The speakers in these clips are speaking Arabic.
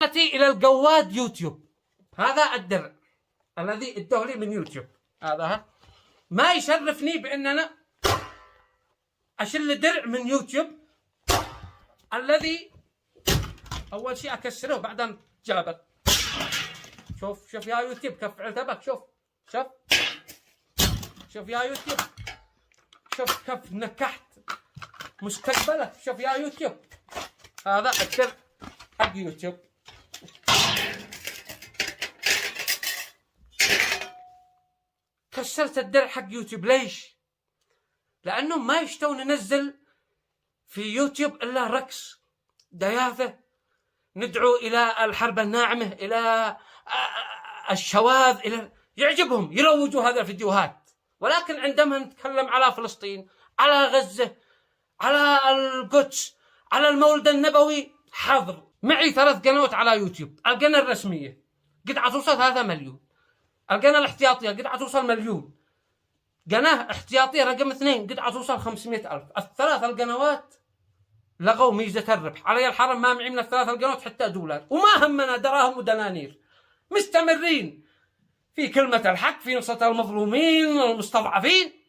بطاقتي إلى الجواد يوتيوب. هذا الدرع الذي ادوه لي من يوتيوب. هذا ما يشرفني بأن أنا أشل درع من يوتيوب الذي أول شيء أكسره وبعدين جابر. شوف يا يوتيوب كيف فعلت بك. شوف يا يوتيوب، شوف كيف نكحت مستقبلك. شوف يا يوتيوب، هذا الدرع حق يوتيوب. كسرت الدرع حق يوتيوب. ليش؟ لأنهم ما يشتون ننزل في يوتيوب إلا رقص، دياثة، ندعو إلى الحرب الناعمة، إلى الشواذ، إلى يعجبهم يروجوا هذه الفيديوهات. ولكن عندما نتكلم على فلسطين، على غزة، على القدس، على المولد النبوي، حظر. معي 3 قنوات على يوتيوب. القناة الرسمية قد عتوصل 3 مليون، القناة الاحتياطية قد عتوصل 1,000,000، قناة احتياطية رقم 2 قد عتوصل 500,000. ال3 القنوات لغوا ميزة الربح. علي الحرم ما معي من ال3 القنوات حتى دولار، وما همنا دراهم ودنانير. مستمرين في كلمة الحق، في نصرة المظلومين والمستضعفين.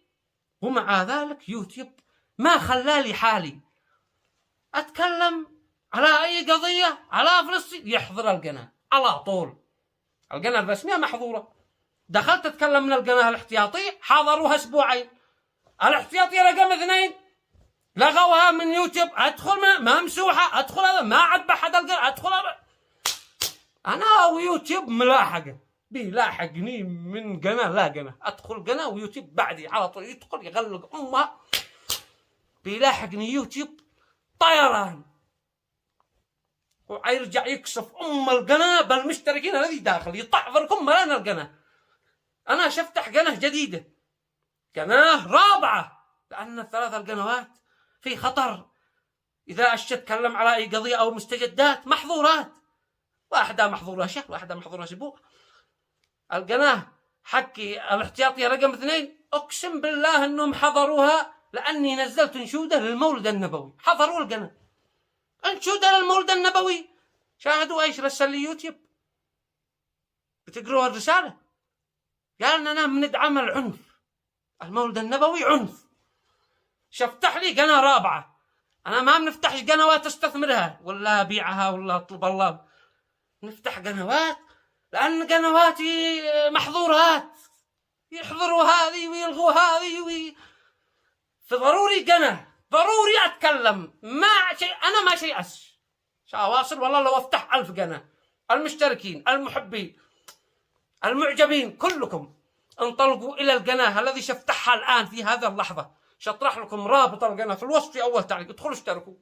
ومع ذلك يوتيوب ما خلالي حالي أتكلم على أي قضية على فلسطين يحظر القناة على طول. القناة الرسمية محظورة. دخلت أتكلم من القناة الاحتياطية، حضروها أسبوعين. الاحتياطية رقم 2 لغوها من يوتيوب. أدخل ما ممسوحة، أدخل هذا ما عد بحد القناة، أدخل هذا. أنا ويوتيوب ملاحقة، بيلاحقني من قناة لا قناة. أدخل قناة ويوتيوب بعدي على طول يدخل يغلق أمها. بيلاحقني يوتيوب طيران، ويرجع يكشف القناة بالمشتركين الذي داخل، يطعفركم ملان القناة. أنا شفتح قناة جديدة، قناة رابعة، لأن ال3 القنوات في خطر. إذا أتكلم على أي قضية أو مستجدات محظورات، واحدة محظورة شهر، واحدة محظورة أسبوع. القناة حقي الاحتياطية رقم 2 أقسم بالله أنهم حضروها، لأني نزلت انشودة للمولد النبوي. حضروا القناة انشودة للمولد النبوي. شاهدوا ايش رسل لي يوتيوب؟ بتقروا الرسالة؟ قال أننا بندعم العنف، المولد النبوي عنف. شفتح لي قناة رابعة. أنا ما بنفتحش قنوات استثمرها ولا أبيعها ولا أطلب الله. نفتح قنوات لأن قنواتي محظورات، يحضروا هذه ويلغوا هذه فضروري قناة، ضروري أتكلم. أنا ما شيء شاواصل والله لو أفتح 1000 قناة. المشتركين، المحبين، المعجبين، كلكم انطلقوا إلى القناة الذي شفتحها الآن في هذه اللحظة. شطرح لكم رابط القناة في الوصف في أول تعليق، ادخلوا اشتركوا.